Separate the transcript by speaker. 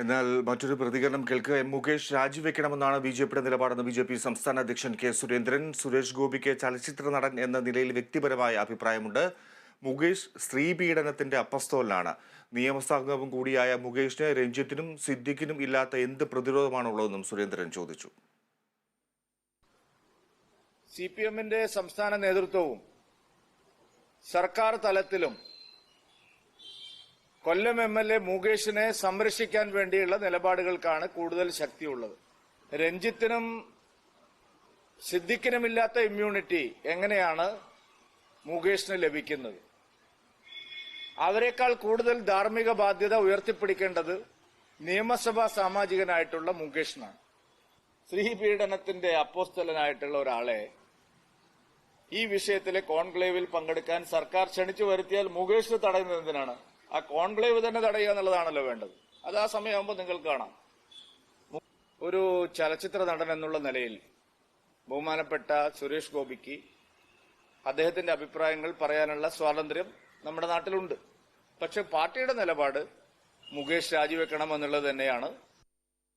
Speaker 1: എന്നാൽ മറ്റൊരു പ്രതികരണം കേൾക്കുക. മുകേഷ് രാജിവെക്കണമെന്നാണ് ബിജെപിയുടെ നിലപാടെന്ന് ബിജെപി സംസ്ഥാന അധ്യക്ഷൻ കെ സുരേന്ദ്രൻ. സുരേഷ് ഗോപിക്ക് ചലച്ചിത്ര നടൻ എന്ന നിലയിൽ വ്യക്തിപരമായ അഭിപ്രായമുണ്ട്. മുകേഷ് സ്ത്രീപീഡനത്തിന്റെ അപ്പസ്തോലനാണ്. നിയമസംഘവും കൂടിയായ മുകേഷിന് രഞ്ജിത്തിനും സിദ്ദിഖിനും ഇല്ലാത്ത എന്ത് പ്രതിരോധമാണുള്ളതെന്നും സുരേന്ദ്രൻ ചോദിച്ചു.
Speaker 2: സിപിഎമ്മിന്റെ സംസ്ഥാന നേതൃത്വവും സർക്കാർ തലത്തിലും കൊല്ലം എംഎൽഎ മുകേഷിനെ സംരക്ഷിക്കാൻ വേണ്ടിയുള്ള നിലപാടുകൾക്കാണ് കൂടുതൽ ശക്തിയുള്ളത്. രഞ്ജിത്തിനും സിദ്ദിഖിനുമില്ലാത്ത ഇമ്മ്യൂണിറ്റി എങ്ങനെയാണ് മുകേഷിന് ലഭിക്കുന്നത്? അവരെക്കാൾ കൂടുതൽ ധാർമ്മിക ബാധ്യത ഉയർത്തിപ്പിടിക്കേണ്ടത് നിയമസഭാ സാമാജികനായിട്ടുള്ള മുകേഷിനാണ്. സ്ത്രീ പീഡനത്തിന്റെ അപ്പോസ്തലനായിട്ടുള്ള ഒരാളെ ഈ വിഷയത്തിലെ കോൺക്ലേവിൽ പങ്കെടുക്കാൻ സർക്കാർ ക്ഷണിച്ചു വരുത്തിയാൽ മുകേഷിന് തടയുന്നത് എന്തിനാണ്? ആ കോൺക്ലേവ് തന്നെ തടയുക എന്നുള്ളതാണല്ലോ വേണ്ടത്. അത് ആ സമയമാകുമ്പോൾ നിങ്ങൾക്ക് കാണാം. ഒരു ചലച്ചിത്ര നടൻ എന്നുള്ള നിലയിൽ ബഹുമാനപ്പെട്ട സുരേഷ് ഗോപിക്ക് അദ്ദേഹത്തിന്റെ അഭിപ്രായങ്ങൾ പറയാനുള്ള സ്വാതന്ത്ര്യം നമ്മുടെ നാട്ടിലുണ്ട്. പക്ഷെ പാർട്ടിയുടെ നിലപാട് മുകേഷ് രാജിവെക്കണം എന്നുള്ളത് തന്നെയാണ്.